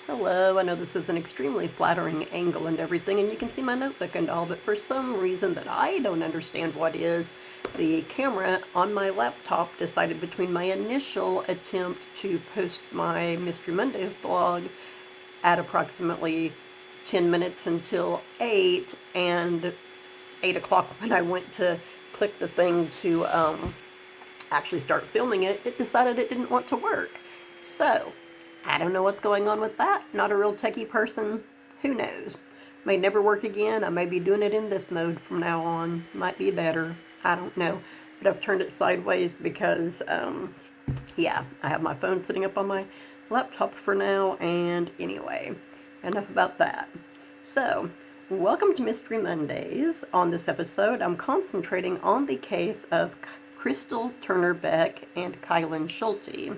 Hello, I know this is an extremely flattering angle and everything, and you can see my notebook and all, but for some reason that I don't understand what is, the camera on my laptop decided between my initial attempt to post my Mystery Mondays blog at approximately 10 minutes until 8, and 8 o'clock when I went to click the thing to actually start filming it, it decided it didn't want to work. So, I don't know what's going on with that. Not a real techie person. Who knows? May never work again. I may be doing it in this mode from now on. Might be better. I don't know. But I've turned it sideways because, yeah, I have my phone sitting up on my laptop for now. And anyway, enough about that. So, welcome to Mystery Mondays. On this episode, I'm concentrating on the case of Crystal Turner-Beck and Kylen Schulte.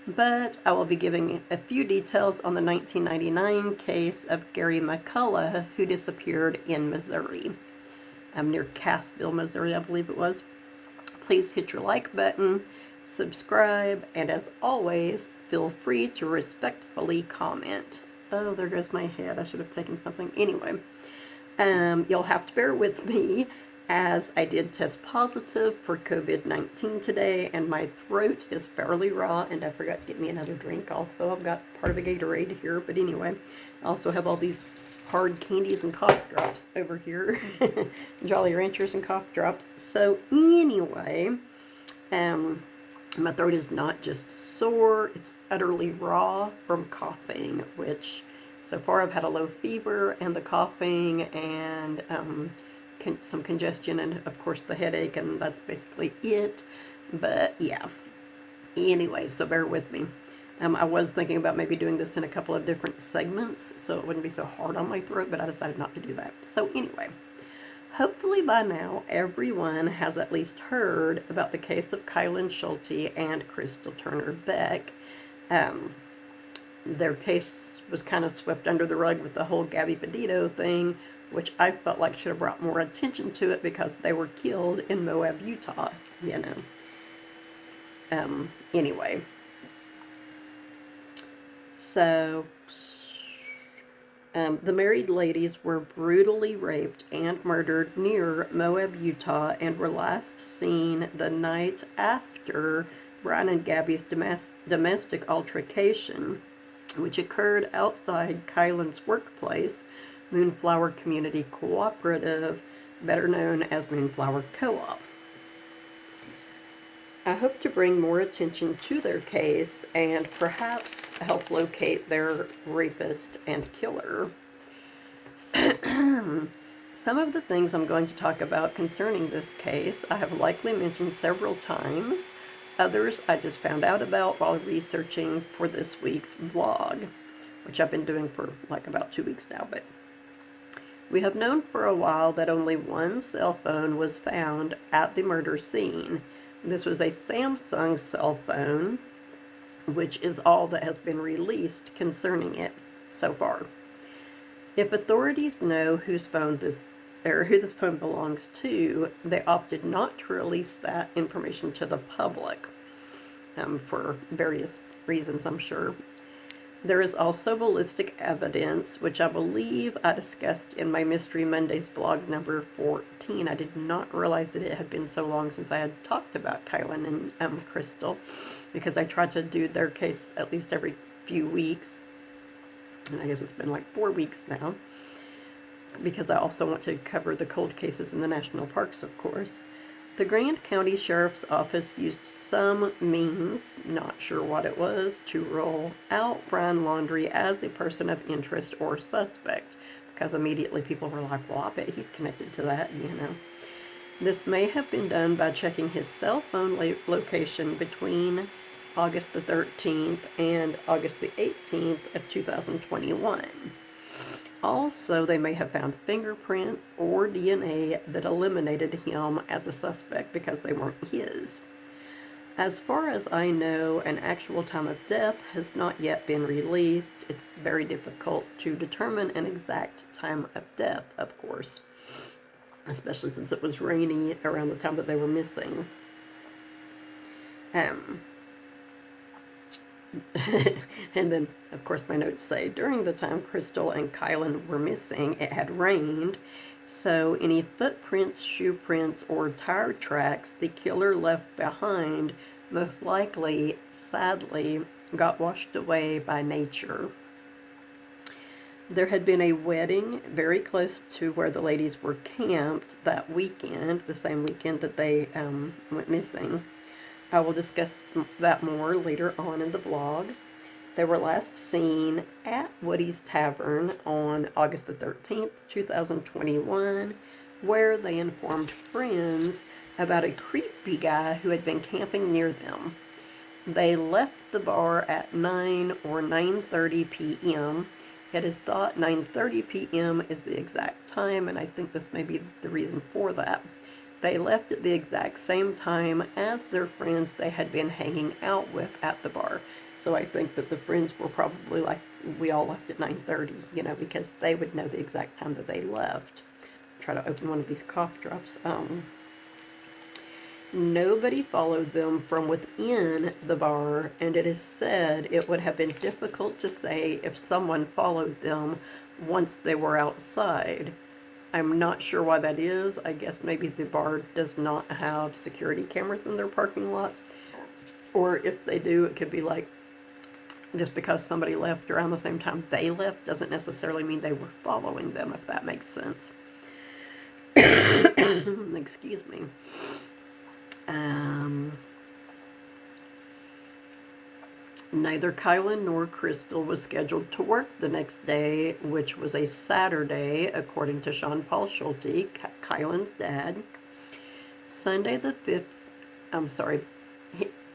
But I will be giving a few details on the 1999 case of Gary McCullough, who disappeared in Missouri. Near Cassville, Missouri, I believe it was. Please hit your like button, subscribe, and as always, feel free to respectfully comment. Oh, there goes my head. I should have taken something. Anyway, you'll have to bear with me, as I did test positive for COVID-19 today, and my throat is fairly raw, and I forgot to get me another drink also. I've got part of a Gatorade here, but anyway, I also have all these hard candies and cough drops over here. Jolly Ranchers and cough drops. So anyway, my throat is not just sore, it's utterly raw from coughing, which so far I've had a low fever and the coughing and some congestion and of course the headache, and that's basically it. But yeah, anyway, so bear with me. I was thinking about maybe doing this in a couple of different segments so it wouldn't be so hard on my throat, but I decided not to do that. So anyway, hopefully by now everyone has at least heard about the case of Kylen Schulte and Crystal Turner-Beck. Their case was kind of swept under the rug with the whole Gabby Petito thing, which I felt like should have brought more attention to it because they were killed in Moab, Utah, you know. Anyway. So, the married ladies were brutally raped and murdered near Moab, Utah, and were last seen the night after Brian and Gabby's domestic altercation, which occurred outside Kylan's workplace, Moonflower Community Cooperative, better known as Moonflower Co-op. I hope to bring more attention to their case and perhaps help locate their rapist and killer. Some of the things I'm going to talk about concerning this case I have likely mentioned several times. Others I just found out about while researching for this week's vlog, which I've been doing for like about 2 weeks now. But we have known for a while that only one cell phone was found at the murder scene. This was a Samsung cell phone, which is all that has been released concerning it so far. If authorities know whose phone who this phone belongs to, they opted not to release that information to the public, for various reasons, I'm sure. There is also ballistic evidence, which I believe I discussed in my Mystery Mondays blog number 14. I did not realize that it had been so long since I had talked about Kylen and Crystal, because I tried to do their case at least every few weeks. And I guess it's been like 4 weeks now, because I also want to cover the cold cases in the national parks, of course. The Grant County Sheriff's Office used some means, not sure what it was, to rule out Brian Laundrie as a person of interest or suspect, because immediately people were like, well, I bet he's connected to that, you know. This may have been done by checking his cell phone location between August the 13th and August the 18th of 2021. Also, they may have found fingerprints or DNA that eliminated him as a suspect because they weren't his. As far as I know, an actual time of death has not yet been released. It's very difficult to determine an exact time of death, of course, especially since it was rainy around the time that they were missing. And then, of course, my notes say, during the time Crystal and Kylan were missing, it had rained, so any footprints, shoe prints, or tire tracks the killer left behind most likely, sadly, got washed away by nature. There had been a wedding very close to where the ladies were camped that weekend, the same weekend that they went missing. I will discuss that more later on in the vlog. They were last seen at Woody's Tavern on August the 13th, 2021, where they informed friends about a creepy guy who had been camping near them. They left the bar at 9 or 9:30 p.m. It is thought 9:30 p.m. is the exact time, and I think this may be the reason for that. They left at the exact same time as their friends they had been hanging out with at the bar. So I think that the friends were probably like, we all left at 9:30, because they would know the exact time that they left. Try to open one of these cough drops. Nobody followed them from within the bar, and it is said it would have been difficult to say if someone followed them once they were outside. I'm not sure why that is. I guess maybe the bar does not have security cameras in their parking lot. Or if they do, it could be like, just because somebody left around the same time they left doesn't necessarily mean they were following them, if that makes sense. Excuse me. Neither Kylan nor Crystal was scheduled to work the next day, which was a Saturday, according to Sean Paul Schulte, Kylan's dad. Sunday the 5th, I'm sorry,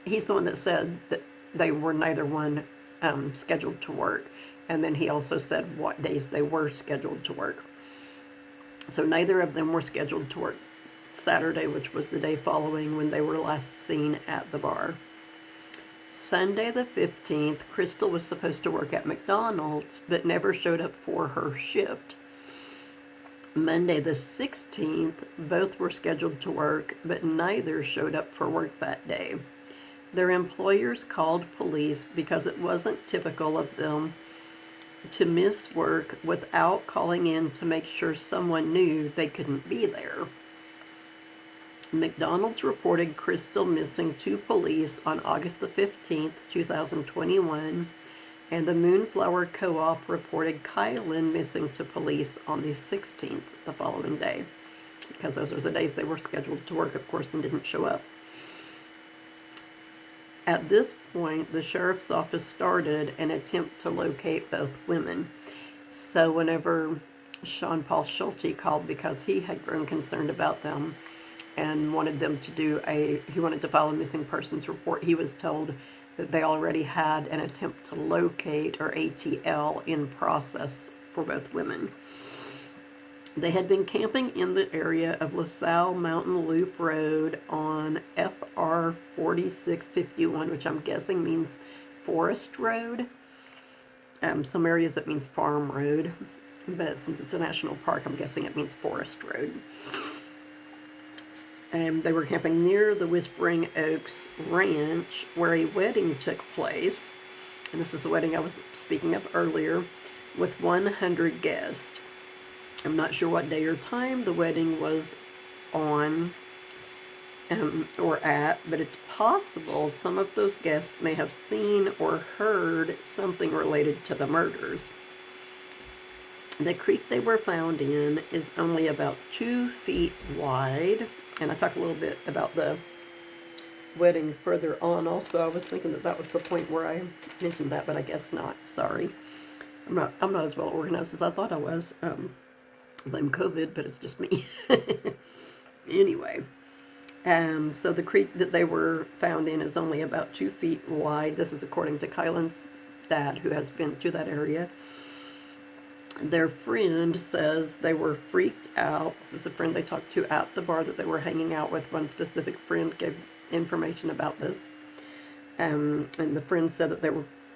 he's the one that said that they were neither one scheduled to work. And then he also said what days they were scheduled to work. So neither of them were scheduled to work Saturday, which was the day following when they were last seen at the bar. Sunday the 15th, Crystal was supposed to work at McDonald's, but never showed up for her shift. Monday the 16th, both were scheduled to work, but neither showed up for work that day. Their employers called police because it wasn't typical of them to miss work without calling in to make sure someone knew they couldn't be there. McDonald's reported Crystal missing to police on August the 15th, 2021, and the Moonflower Co-op reported Kylen missing to police on the 16th, the following day, because those are the days they were scheduled to work, of course, and didn't show up. At this point, the sheriff's office started an attempt to locate both women. So whenever Sean Paul Schulte called, because he had grown concerned about them and wanted them to he wanted to file a missing persons report, he was told that they already had an attempt to locate, or ATL, in process for both women. They had been camping in the area of LaSalle Mountain Loop Road on FR 4651, which I'm guessing means Forest Road. Some areas it means Farm Road, but since it's a national park, I'm guessing it means Forest Road. They were camping near the Whispering Oaks Ranch, where a wedding took place. And this is the wedding I was speaking of earlier, with 100 guests. I'm not sure what day or time the wedding was on or at, but it's possible some of those guests may have seen or heard something related to the murders. The creek they were found in is only about 2 feet wide, and I talk a little bit about the wedding further on. Also, I was thinking that was the point where I mentioned that, but I guess not. Sorry, I'm not as well organized as I thought I was. Blame COVID, but it's just me. Anyway, so the creek that they were found in is only about 2 feet wide. This is according to Kylan's dad, who has been to that area. Their friend says they were freaked out. This is a friend they talked to at the bar that they were hanging out with. One specific friend gave information about this. And the friend said that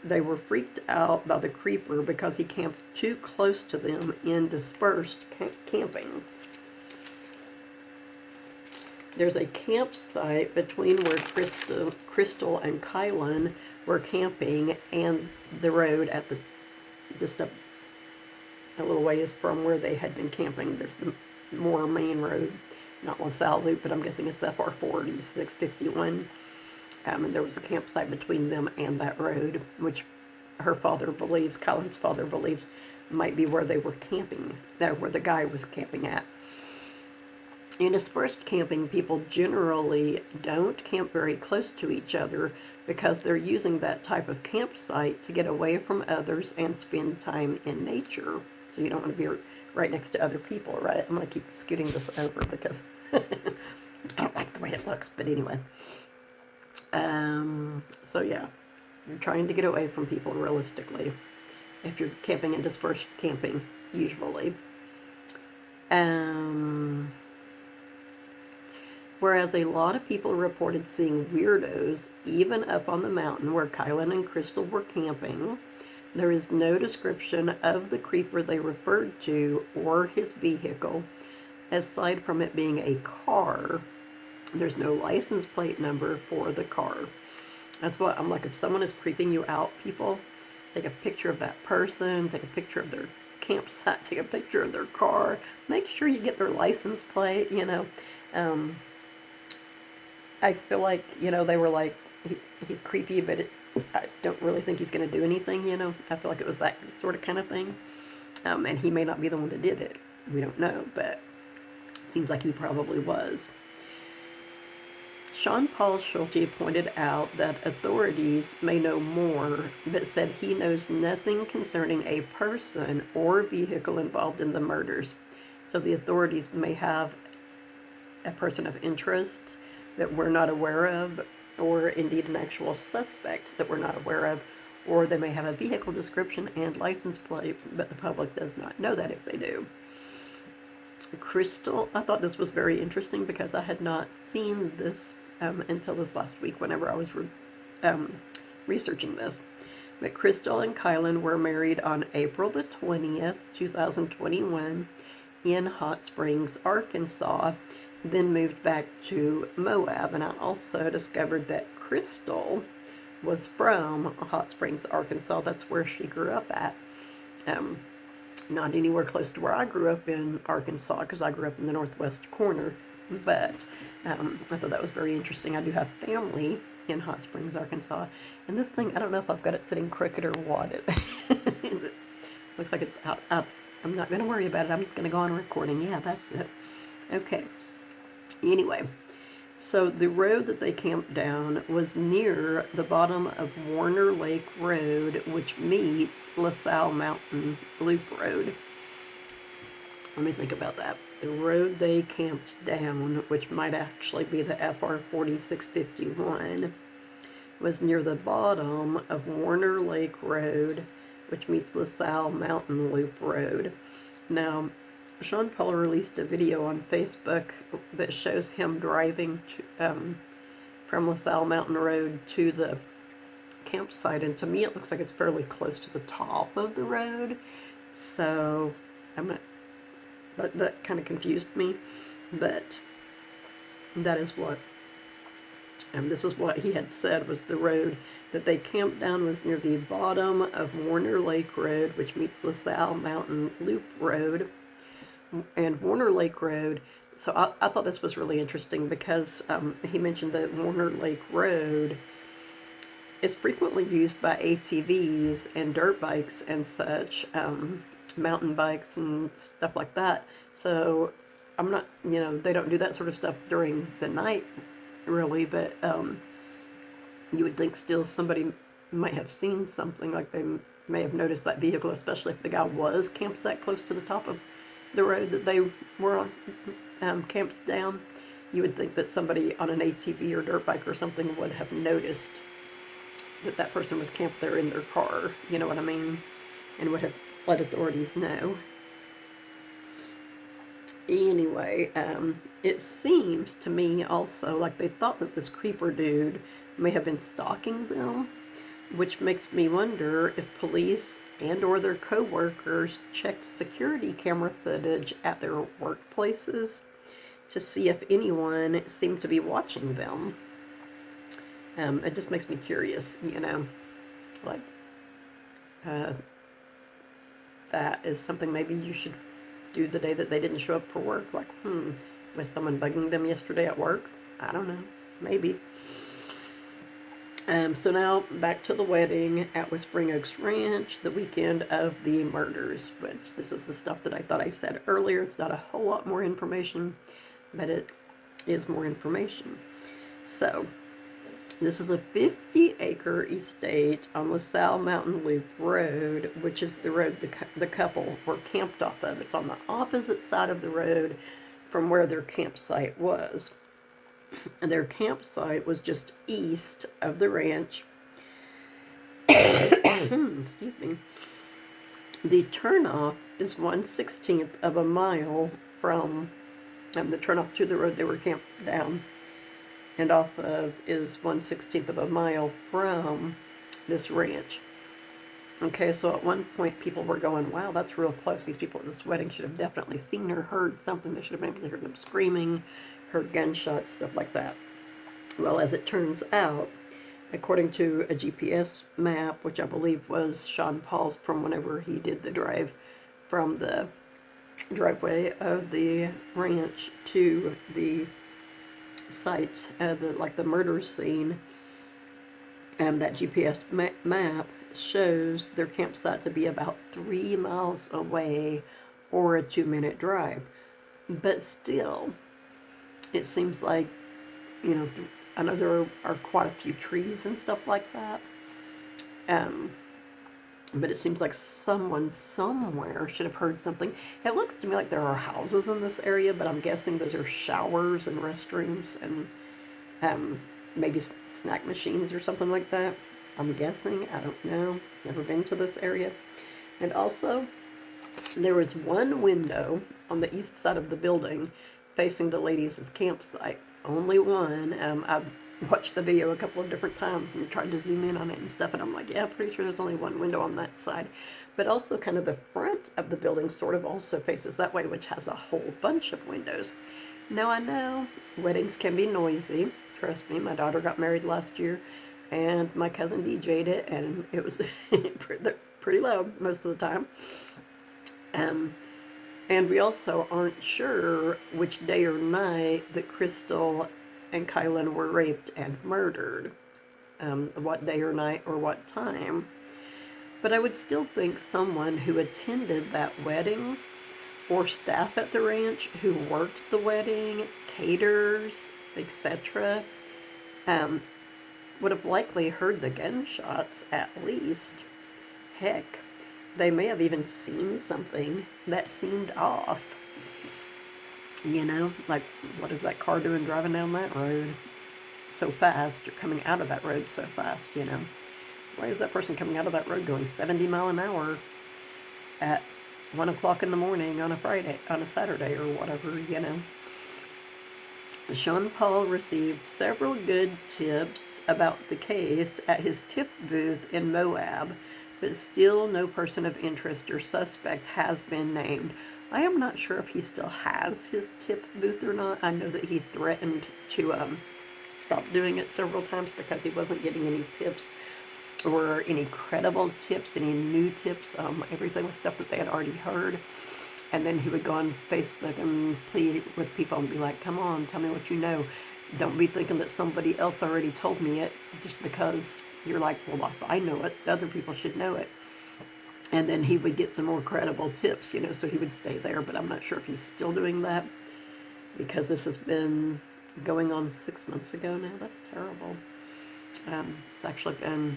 they were freaked out by the creeper because he camped too close to them in Dispersed camping. There's a campsite between where Crystal and Kylan were camping, and the road at the just a little ways from where they had been camping. There's the more main road, not LaSalle Loop, but I'm guessing it's FR 4651. And there was a campsite between them and that road, which her father believes, Kylan's father believes, might be where they were camping, where the guy was camping at. In dispersed camping, people generally don't camp very close to each other because they're using that type of campsite to get away from others and spend time in nature. So you don't want to be right next to other people, right? I'm going to keep scooting this over because I don't like the way it looks, but anyway. So yeah, you're trying to get away from people realistically if you're camping in dispersed camping, usually. Whereas a lot of people reported seeing weirdos even up on the mountain where Kylan and Crystal were camping, there is no description of the creeper they referred to or his vehicle, aside from it being a car. There's no license plate number for the car. That's what I'm like, if someone is creeping you out, people, take a picture of that person, take a picture of their campsite, take a picture of their car, make sure you get their license plate, you know. I feel like, you know, they were like, he's creepy, but I don't really think he's going to do anything, you know. I feel like it was that sort of kind of thing. And he may not be the one that did it. We don't know, but it seems like he probably was. Sean Paul Schulte pointed out that authorities may know more, but said he knows nothing concerning a person or vehicle involved in the murders. So the authorities may have a person of interest that we're not aware of, or indeed an actual suspect that we're not aware of, or they may have a vehicle description and license plate, but the public does not know that if they do. Crystal, I thought this was very interesting because I had not seen this until this last week whenever I was researching this. But Crystal and Kylan were married on April the 20th, 2021 in Hot Springs, Arkansas, then moved back to Moab. And I also discovered that Crystal was from Hot Springs, Arkansas. That's where she grew up at. Not anywhere close to where I grew up in Arkansas, because I grew up in the northwest corner. But I thought that was very interesting. I do have family in Hot Springs, Arkansas. And this thing, I don't know if I've got it sitting crooked or what. It looks like it's out. I'm not going to worry about it. I'm just going to go on recording. Yeah, that's it. Okay. Anyway, so the road that they camped down was near the bottom of Warner Lake Road, which meets LaSalle Mountain Loop Road. Let me think about that. The road they camped down, which might actually be the FR 4651, was near the bottom of Warner Lake Road, which meets LaSalle Mountain Loop Road. Now, Sean Paul released a video on Facebook that shows him driving from LaSalle Mountain Road to the campsite, and to me it looks like it's fairly close to the top of the road. So I'm not. That kind of confused me, but that is what. This is what he had said was the road that they camped down was near the bottom of Warner Lake Road, which meets LaSalle Mountain Loop Road. And Warner Lake Road, so I thought this was really interesting because he mentioned that Warner Lake Road is frequently used by ATVs and dirt bikes and such, mountain bikes and stuff like that. So I'm not, you know, they don't do that sort of stuff during the night really, but you would think still somebody might have seen something, like they may have noticed that vehicle, especially if the guy was camped that close to the top of the road that they were on, camped down. You would think that somebody on an ATV or dirt bike or something would have noticed that that person was camped there in their car, you know what I mean, and would have let authorities know. Anyway, it seems to me also like they thought that this creeper dude may have been stalking them, which makes me wonder if police and or their co-workers checked security camera footage at their workplaces to see if anyone seemed to be watching them. It just makes me curious, like uh, that is something maybe you should do the day that they didn't show up for work. Like, was someone bugging them yesterday at work? I don't know. Maybe. So now back to the wedding at Whispering Oaks Ranch, the weekend of the murders, which this is the stuff that I thought I said earlier. It's not a whole lot more information, but it is more information. So, this is a 50-acre estate on LaSalle Mountain Loop Road, which is the road the couple were camped off of. It's on the opposite side of the road from where their campsite was. And their campsite was just east of the ranch. Excuse me. The turnoff is 1/16 of a mile from the turnoff to the road they were camped down and off of is 1/16 of a mile from this ranch. Okay, so at one point people were going, wow, that's real close. These people at this wedding should have definitely seen or heard something. They should have been able to hear them screaming, heard gunshots, stuff like that. Well, as it turns out, according to a GPS map, which I believe was Sean Paul's from whenever he did the drive from the driveway of the ranch to the site, the murder scene, that GPS map shows their campsite to be about 3 miles away or a 2-minute drive. But still, it seems like, I know there are quite a few trees and stuff like that. But it seems like someone somewhere should have heard something. It looks to me like there are houses in this area, but I'm guessing those are showers and restrooms and maybe snack machines or something like that. I'm guessing. I don't know. Never been to this area. And also, there was one window on the east side of the building facing the ladies' campsite. Only one. I've watched the video a couple of different times and tried to zoom in on it and stuff, and I'm like, yeah, pretty sure there's only one window on that side. But also kind of the front of the building sort of also faces that way, which has a whole bunch of windows. Now, I know weddings can be noisy. Trust me, my daughter got married last year, and my cousin DJ'd it, and it was pretty loud most of the time. And we also aren't sure which day or night that Crystal and Kylan were raped and murdered. What day or night or what time. But I would still think someone who attended that wedding, or staff at the ranch who worked the wedding, caterers, etc., would have likely heard the gunshots at least. Heck, they may have even seen something that seemed off. Like, what is that car doing driving down that road so fast, or coming out of that road so fast, Why is that person coming out of that road going 70 miles an hour at 1 o'clock in the morning on a Saturday or whatever, Sean Paul received several good tips about the case at his tip booth in Moab, but still no person of interest or suspect has been named. I am not sure if he still has his tip booth or not. I know that he threatened to stop doing it several times because he wasn't getting any tips or any credible tips, any new tips. Everything was stuff that they had already heard. And then he would go on Facebook and plead with people and be like, come on, tell me what you know. Don't be thinking that somebody else already told me it just because you're like, well, if I know it, other people should know it. And then he would get some more credible tips, so he would stay there. But I'm not sure if he's still doing that because this has been going on 6 months ago now. That's terrible. It's actually been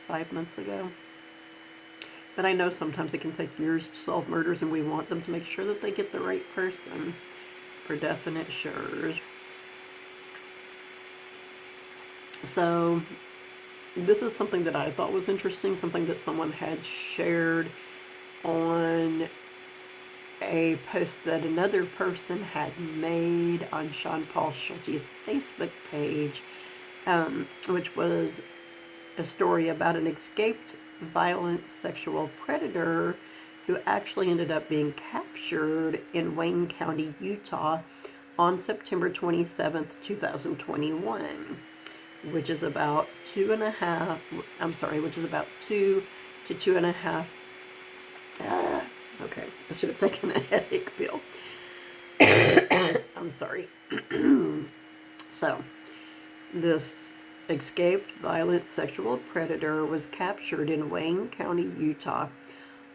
5 months ago. But I know sometimes it can take years to solve murders, and we want them to make sure that they get the right person for definite sure. So this is something that I thought was interesting, something that someone had shared on a post that another person had made on Sean Paul Schulte's Facebook page, which was a story about an escaped violent sexual predator who actually ended up being captured in Wayne County, Utah on September 27th, 2021. which is about 2.5, which is about 2 to 2.5. Okay, I should have taken a headache pill. I'm sorry. So, this escaped violent sexual predator was captured in Wayne County, Utah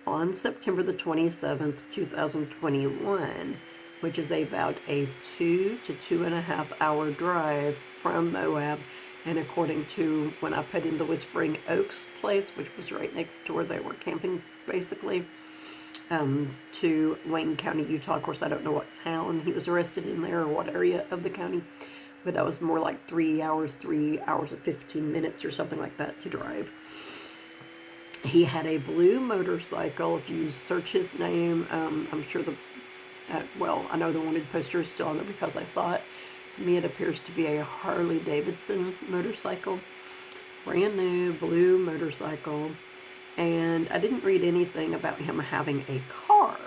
on September the 27th, 2021, which is about a 2 to 2.5 hour drive from Moab. And according to when I put in the Whispering Oaks place, which was right next to where they were camping, basically, to Wayne County, Utah. Of course, I don't know what town he was arrested in there or what area of the county, but that was more like 3 hours and 15 minutes or something like that to drive. He had a blue motorcycle. If you search his name, I'm sure I know the wanted poster is still on there because I saw it. To me, it appears to be a Harley Davidson motorcycle. Brand new blue motorcycle. And I didn't read anything about him having a car,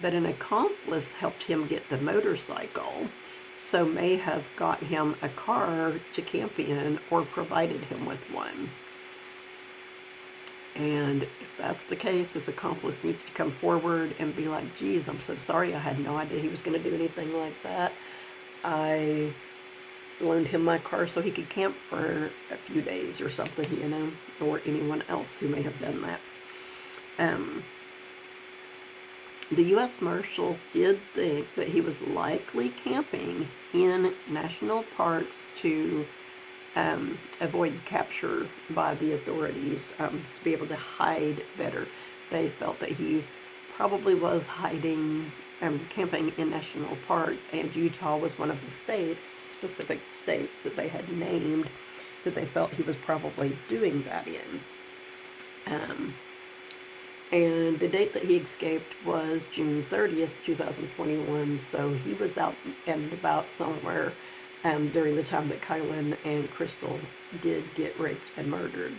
but an accomplice helped him get the motorcycle, so may have got him a car to camp in or provided him with one. And if that's the case, this accomplice needs to come forward and be like, geez, I'm so sorry, I had no idea he was going to do anything like that. I loaned him my car so he could camp for a few days or something, or anyone else who may have done that. The U.S. Marshals did think that he was likely camping in national parks to avoid capture by the authorities, to be able to hide better. They felt that he probably was hiding, camping in national parks, and Utah was one of the specific states that they had named that they felt he was probably doing that in. And the date that he escaped was June 30th, 2021, so he was out and about somewhere during the time that Kylen and Crystal did get raped and murdered.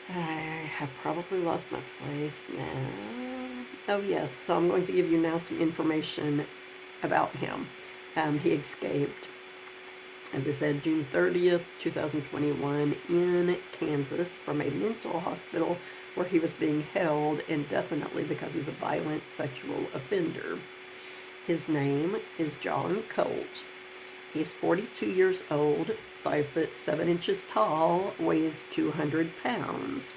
I have probably lost my place now. Oh yes, so I'm going to give you now some information about him. He escaped, as I said, June 30th, 2021 in Kansas from a mental hospital where he was being held indefinitely because he's a violent sexual offender. His name is John Colt. He's 42 years old, 5'7" tall, weighs 200 pounds.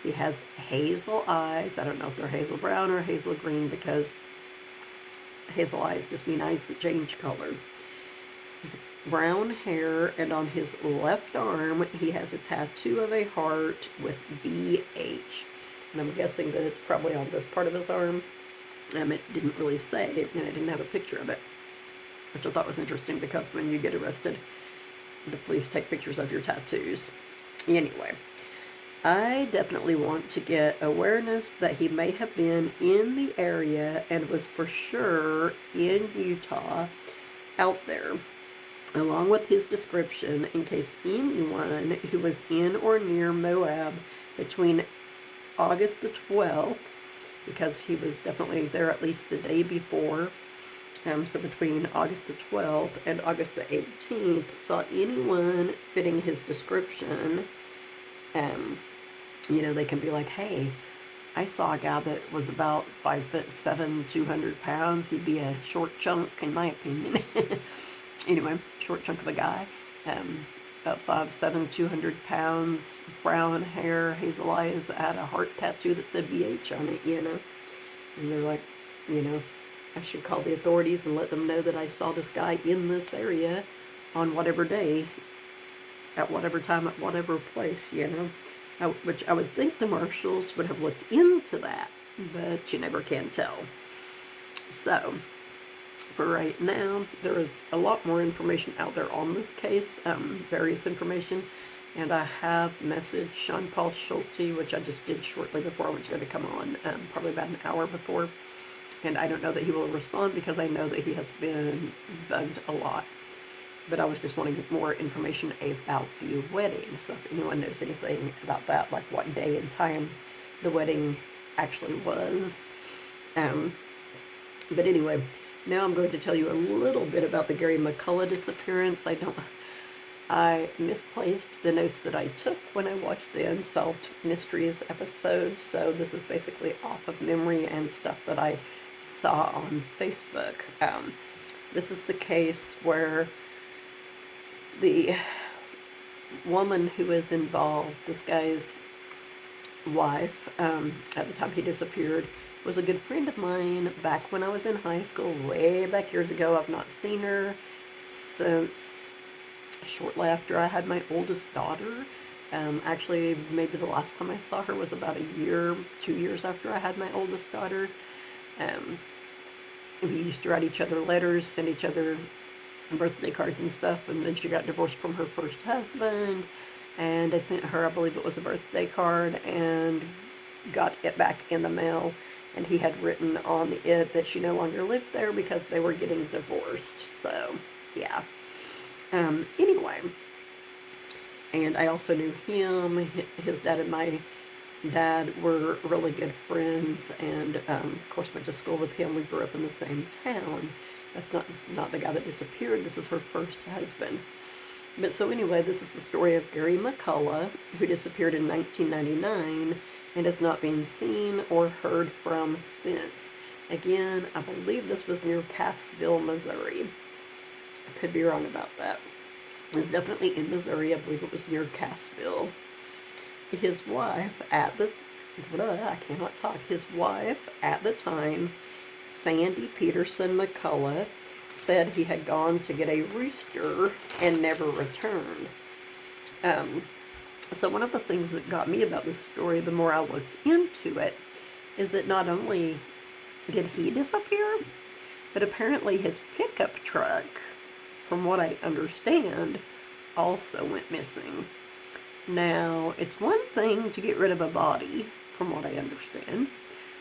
He has hazel eyes. I don't know if they're hazel brown or hazel green because hazel eyes just mean eyes that change color. Brown hair, and on his left arm he has a tattoo of a heart with BH. And I'm guessing that it's probably on this part of his arm. It didn't really say, and I didn't have a picture of it, which I thought was interesting because when you get arrested, the police take pictures of your tattoos. Anyway, I definitely want to get awareness that he may have been in the area and was for sure in Utah out there, along with his description, in case anyone who was in or near Moab between August the 12th, because he was definitely there at least the day before, so between August the 12th and August the 18th, saw anyone fitting his description, they can be like, hey, I saw a guy that was about 5'7", 200 pounds. He'd be a short chunk, in my opinion. Anyway, short chunk of a guy, about 5'7", 200 pounds, brown hair, hazel eyes, that had a heart tattoo that said BH on it, And they're like, I should call the authorities and let them know that I saw this guy in this area on whatever day, at whatever time, at whatever place, which I would think the marshals would have looked into that, but you never can tell. So, for right now, there is a lot more information out there on this case, various information, and I have messaged Sean Paul Schulte, which I just did shortly before I was going to come on, probably about an hour before, and I don't know that he will respond because I know that he has been bugged a lot, but I was just wanting more information about the wedding, so if anyone knows anything about that, like what day and time the wedding actually was. But anyway, now I'm going to tell you a little bit about the Gary McCullough disappearance. I misplaced the notes that I took when I watched the Unsolved Mysteries episode, so this is basically off of memory and stuff that I saw on Facebook. This is the case where the woman who is involved, this guy's wife, at the time he disappeared, was a good friend of mine back when I was in high school, way back years ago. I've not seen her since shortly after I had my oldest daughter. Actually, maybe the last time I saw her was about 2 years after I had my oldest daughter. We used to write each other letters, send each other birthday cards and stuff, and then she got divorced from her first husband, and I sent her, I believe it was a birthday card, and got it back in the mail, and he had written on it that she no longer lived there because they were getting divorced. So, yeah. Anyway, and I also knew him. His dad and my dad were really good friends, and of course went to school with him. We grew up in the same town. That's not the guy that disappeared. This is her first husband. But so anyway, this is the story of Gary McCullough, who disappeared in 1999 and has not been seen or heard from since. Again, I believe this was near Cassville, Missouri. I could be wrong about that. It was definitely in Missouri. I believe it was near Cassville. His wife at this, I cannot talk. His wife at the time, Sandy Peterson McCullough, said he had gone to get a rooster and never returned. So one of the things that got me about this story, the more I looked into it, is that not only did he disappear, but apparently his pickup truck, from what I understand, also went missing. Now, it's one thing to get rid of a body, from what I understand,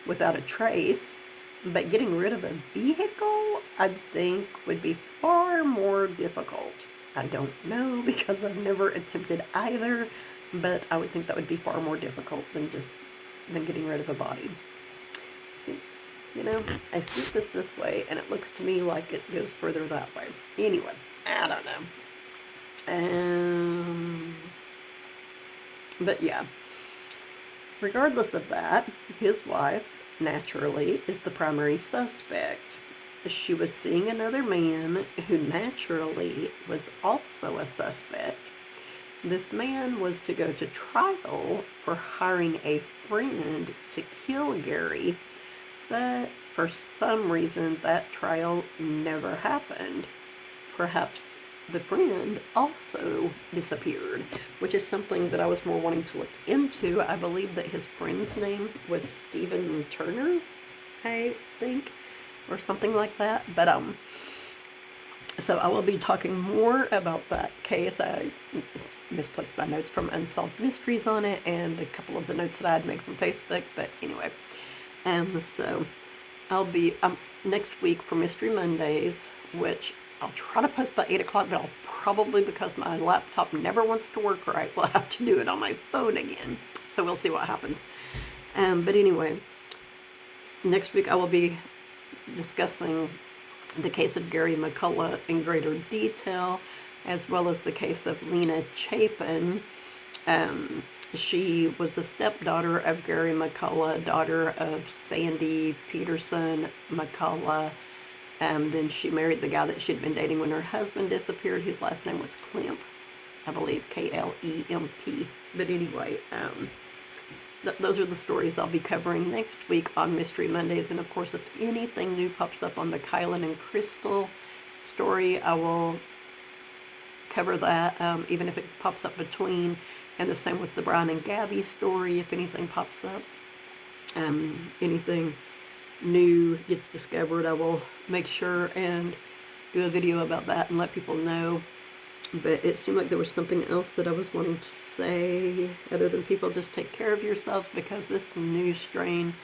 without a trace, but getting rid of a vehicle, I think, would be far more difficult. I don't know, because I've never attempted either, but I would think that would be far more difficult than getting rid of a body. So, you know, I see this way, and it looks to me like it goes further that way. Anyway, I don't know. But yeah, regardless of that, his wife, naturally, is the primary suspect. She was seeing another man who naturally was also a suspect. This man was to go to trial for hiring a friend to kill Gary, but for some reason that trial never happened. Perhaps the friend also disappeared, which is something that I was more wanting to look into. I believe that his friend's name was Stephen Turner, I think, or something like that. But so I will be talking more about that case. I misplaced my notes from Unsolved Mysteries on it, and a couple of the notes that I had made from Facebook. But anyway, so I'll be next week for Mystery Mondays, which I'll try to post by 8 o'clock, but I'll probably, because my laptop never wants to work right, will have to do it on my phone again. So we'll see what happens. But anyway, next week I will be discussing the case of Gary McCullough in greater detail, as well as the case of Lena Chapin. She was the stepdaughter of Gary McCullough, daughter of Sandy Peterson McCullough. Then she married the guy that she'd been dating when her husband disappeared, whose last name was Klemp, I believe, Klemp. But anyway, those are the stories I'll be covering next week on Mystery Mondays. And of course, if anything new pops up on the Kylan and Crystal story, I will cover that, even if it pops up between. And the same with the Brian and Gabby story, if anything pops up. Anything new gets discovered, I will make sure and do a video about that and let people know. But it seemed like there was something else that I was wanting to say, other than people just take care of yourselves, because this new strain,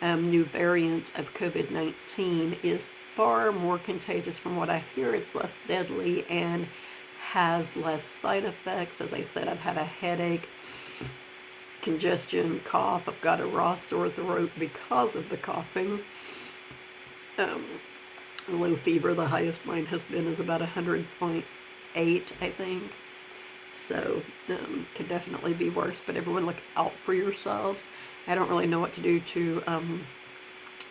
new variant of COVID-19 is far more contagious. From what I hear, it's less deadly and has less side effects. As I said, I've had a headache, congestion, cough. I've got a raw sore throat because of the coughing. Low fever, the highest mine has been is about 100.8, I think. So, could definitely be worse, but everyone look out for yourselves. I don't really know what to do to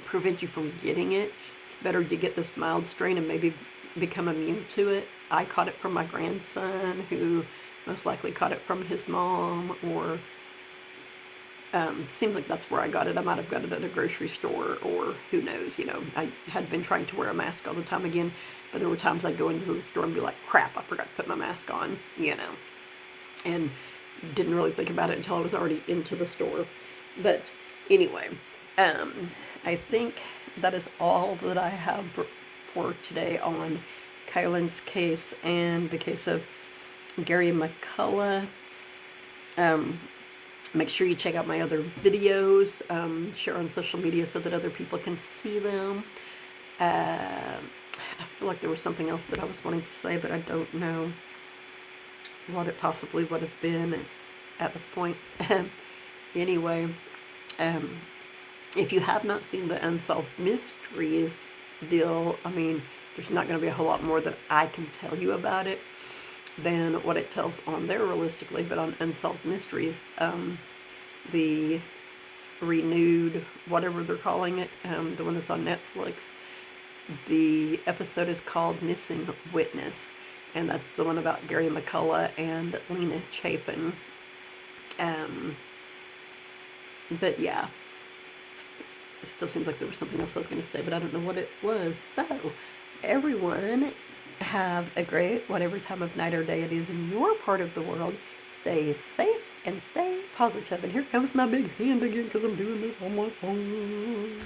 prevent you from getting it. It's better to get this mild strain and maybe become immune to it. I caught it from my grandson, who most likely caught it from his mom, or seems like that's where I got it. I might have got it at a grocery store, or who knows, I had been trying to wear a mask all the time again, but there were times I'd go into the store and be like, crap, I forgot to put my mask on, and didn't really think about it until I was already into the store. But anyway, I think that is all that I have for today on Kylan's case and the case of Gary McCullough. Make sure you check out my other videos, share on social media so that other people can see them. I feel like there was something else that I was wanting to say, but I don't know what it possibly would have been at this point. Anyway, if you have not seen the Unsolved Mysteries deal, I mean, there's not going to be a whole lot more that I can tell you about it than what it tells on there realistically, but on Unsolved Mysteries, the renewed, whatever they're calling it, the one that's on Netflix, the episode is called Missing Witness, and that's the one about Gary McCullough and Lena Chapin. But yeah, it still seems like there was something else I was going to say, but I don't know what it was. So, everyone, have a great, whatever time of night or day it is in your part of the world. Stay safe and stay positive. And here comes my big hand again because I'm doing this on my phone.